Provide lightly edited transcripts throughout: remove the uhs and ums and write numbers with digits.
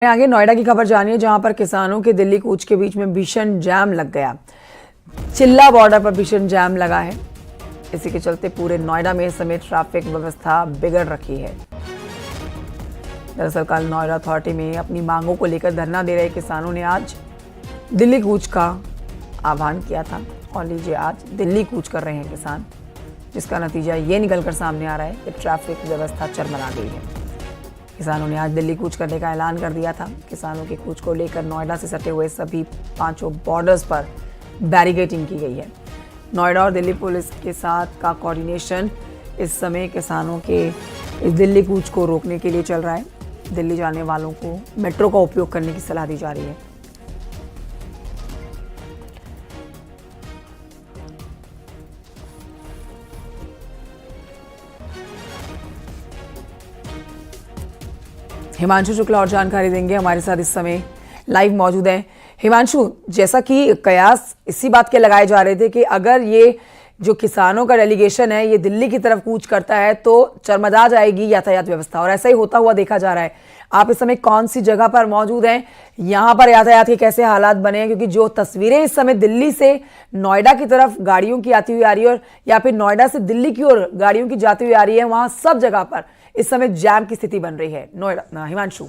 आगे नोएडा की खबर जानिए, जहां पर किसानों के दिल्ली कूच के बीच में भीषण जाम लग गया। चिल्ला बॉर्डर पर भीषण जाम लगा है। इसी के चलते पूरे नोएडा में इस समय ट्रैफिक व्यवस्था बिगड़ रखी है। दरअसल कल नोएडा अथॉरिटी में अपनी मांगों को लेकर धरना दे रहे किसानों ने आज दिल्ली कूच का आह्वान किया था। और लीजिए, आज दिल्ली कूच कर रहे हैं किसान, जिसका नतीजा ये निकलकर सामने आ रहा है कि ट्रैफिक व्यवस्था चरमरा गई है। किसानों ने आज दिल्ली कूच करने का ऐलान कर दिया था। किसानों के कूच को लेकर नोएडा से सटे हुए सभी 5 बॉर्डर्स पर बैरिकेडिंग की गई है। नोएडा और दिल्ली पुलिस के साथ का कोऑर्डिनेशन इस समय किसानों के इस दिल्ली कूच को रोकने के लिए चल रहा है। दिल्ली जाने वालों को मेट्रो का उपयोग करने की सलाह दी जा रही है। हिमांशु शुक्ला और जानकारी देंगे, हमारे साथ इस समय लाइव मौजूद हैं। हिमांशु, जैसा कि कयास इसी बात के लगाए जा रहे थे कि अगर ये जो किसानों का डेलीगेशन है ये दिल्ली की तरफ कूच करता है तो चरमरा जाएगी यातायात व्यवस्था, और ऐसा ही होता हुआ देखा जा रहा है। आप इस समय कौन सी जगह पर मौजूद हैं, यहाँ पर यातायात के कैसे हालात बने हैं? क्योंकि जो तस्वीरें इस समय दिल्ली से नोएडा की तरफ गाड़ियों की आती हुई आ रही है, और या फिर नोएडा से दिल्ली की ओर गाड़ियों की जाती हुई आ रही है, वहां सब जगह पर इस समय जैम की स्थिति बन रही है। नोएडा, हिमांशु।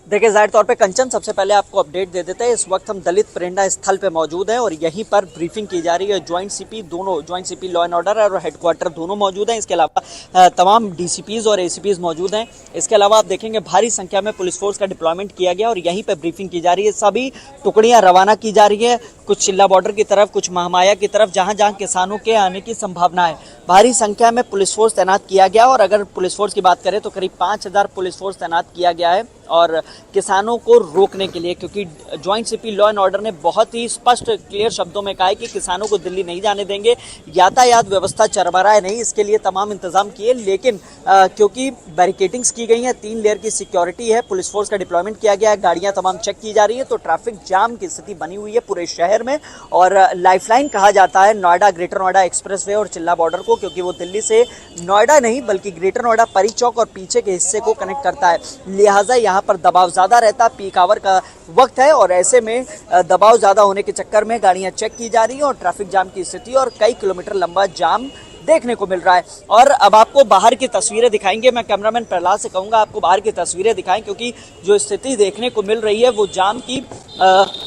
देखिए, जाहिर तौर पे कंचन, सबसे पहले आपको अपडेट दे देते हैं। इस वक्त हम दलित प्रेरणा स्थल पे मौजूद हैं और यहीं पर ब्रीफिंग की जा रही है। Joint CP law and order और हेडक्वार्टर दोनों मौजूद हैं। इसके अलावा तमाम डीसीपीज और एसीपीज मौजूद हैं। इसके अलावा आप देखेंगे भारी संख्या में पुलिस फोर्स का डिप्लॉयमेंट किया गया और यहीं पर ब्रीफिंग की जा रही है। सभी टुकड़ियां रवाना की जा रही है, कुछ चिल्ला बॉर्डर की तरफ, कुछ महामाया की तरफ, जहां जहां किसानों के आने की संभावना है। भारी संख्या में पुलिस फोर्स तैनात किया गया और अगर पुलिस फोर्स की बात करें तो करीब 5000 पुलिस फोर्स तैनात किया गया है और किसानों को रोकने के लिए, क्योंकि joint CP law and order ने बहुत ही स्पष्ट क्लियर शब्दों में कहा है कि किसानों को दिल्ली नहीं जाने देंगे, यातायात व्यवस्था चरमराए नहीं, इसके लिए तमाम इंतजाम किए। लेकिन क्योंकि बैरिकेडिंग्स की गई हैं, 3 लेयर की सिक्योरिटी है, पुलिस फोर्स का डिप्लॉयमेंट किया गया है, गाड़ियां तमाम चेक की जा रही है, तो ट्रैफिक जाम की स्थिति बनी हुई है पूरे शहर में। और लाइफलाइन कहा जाता है नोएडा ग्रेटर नोएडा एक्सप्रेसवे और चिल्ला बॉर्डर को, क्योंकि वो दिल्ली से नोएडा नहीं बल्कि ग्रेटर नोएडा परी चौक और पीछे के हिस्से को कनेक्ट करता है। लिहाजा यहाँ पर दबाव ज़्यादा रहता, पीक आवर का वक्त है और ऐसे में दबाव ज़्यादा होने के चक्कर में गाड़ियाँ चेक की जा रही हैं और ट्रैफिक जाम की स्थिति और कई किलोमीटर लंबा जाम देखने को मिल रहा है। और अब आपको बाहर की तस्वीरें दिखाएंगे। मैं कैमरामैन प्रहलाद से कहूँगा आपको बाहर की तस्वीरें दिखाएं, क्योंकि जो स्थिति देखने को मिल रही है वो जाम की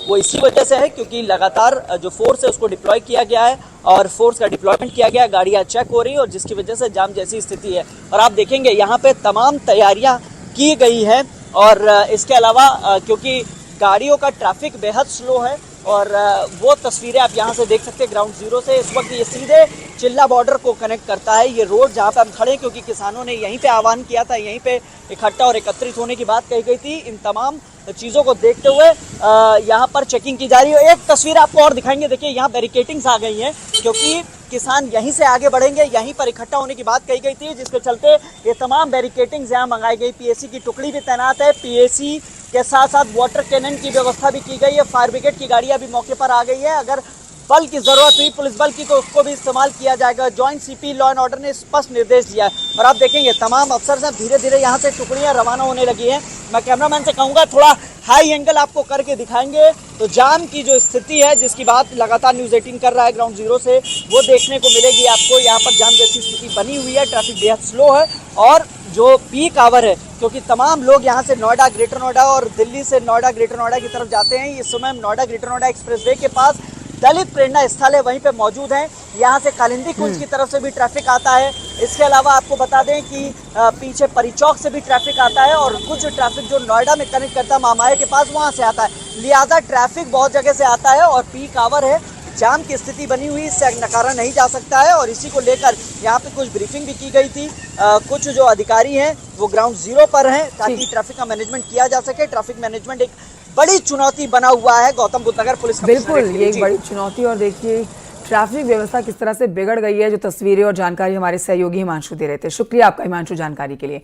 वो इसी वजह से है क्योंकि लगातार जो फोर्स है उसको डिप्लॉय किया गया है और फोर्स का डिप्लॉयमेंट किया गया, गाड़ियाँ चेक हो रही है और जिसकी वजह से जाम जैसी स्थिति है। और आप देखेंगे यहाँ पे तमाम तैयारियाँ की गई है और इसके अलावा क्योंकि गाड़ियों का ट्रैफिक बेहद स्लो है और वो तस्वीरें आप यहाँ से देख सकते हैं ग्राउंड जीरो से। इस वक्त ये सीधे चिल्ला बॉर्डर को कनेक्ट करता है ये रोड, जहाँ पे हम खड़े, क्योंकि किसानों ने यहीं पे आह्वान किया था, यहीं पे इकट्ठा और एकत्रित होने की बात कही गई थी। इन तमाम चीज़ों को देखते हुए यहाँ पर चेकिंग की जा रही है। एक तस्वीर आपको और दिखाएंगे। देखिए, यहाँ बैरिकेडिंग्स आ गई हैं क्योंकि किसान यहीं से आगे बढ़ेंगे, यहीं पर इकट्ठा होने की बात कही गई थी, जिसके चलते ये तमाम बैरिकेडिंग्स यहाँ मंगाई गई। पीएसी की टुकड़ी भी तैनात है, पीएसी के साथ साथ वाटर कैनन की व्यवस्था भी की गई है, फायर ब्रिगेड की गाड़ियाँ भी मौके पर आ गई है। अगर बल की जरूरत हुई, पुलिस बल की, तो उसको भी इस्तेमाल किया जाएगा। Joint CP law and order ने स्पष्ट निर्देश दिया है और आप देखेंगे तमाम अफसर से धीरे धीरे यहाँ से टुकड़ियाँ रवाना होने लगी हैं। मैं कैमरामैन से कहूँगा थोड़ा हाई एंगल आपको करके दिखाएंगे तो जाम की जो स्थिति है, जिसकी बात लगातार न्यूज़ 18 कर रहा है ग्राउंड जीरो से, वो देखने को मिलेगी आपको। यहाँ पर जाम जैसी स्थिति बनी हुई है, ट्रैफिक बेहद स्लो है और जो पीक आवर है, क्योंकि तमाम लोग यहाँ से नोएडा ग्रेटर नोएडा और दिल्ली से नोएडा ग्रेटर नोएडा की तरफ जाते हैं। इस समय नोएडा ग्रेटर नोएडा एक्सप्रेसवे के पास दलित प्रेरणा स्थल है, वहीं पे मौजूद हैं। यहाँ से कालिंदी कुंज की तरफ से भी ट्रैफिक आता है। इसके अलावा आपको बता दें कि पीछे परी चौक से भी ट्रैफिक आता है और कुछ ट्रैफिक जो नोएडा में कनेक्ट करता है महामाया के पास, वहाँ से आता है। लिहाजा ट्रैफिक बहुत जगह से आता है और पीक आवर है, जाम की स्थिति बनी हुई, इससे नकारा नहीं जा सकता है। और इसी को लेकर यहाँ पे कुछ ब्रीफिंग भी की गई थी। कुछ जो अधिकारी हैं वो ग्राउंड जीरो पर हैं ताकि ट्रैफिक का मैनेजमेंट किया जा सके। ट्रैफिक मैनेजमेंट एक बड़ी चुनौती बना हुआ है गौतम बुद्ध नगर पुलिस। बिल्कुल, ये एक बड़ी चुनौती। और देखिए ट्रैफिक व्यवस्था किस तरह से बिगड़ गई है, जो तस्वीरें और जानकारी हमारे सहयोगी हिमांशु दे रहे थे। शुक्रिया आपका हिमांशु जानकारी के लिए।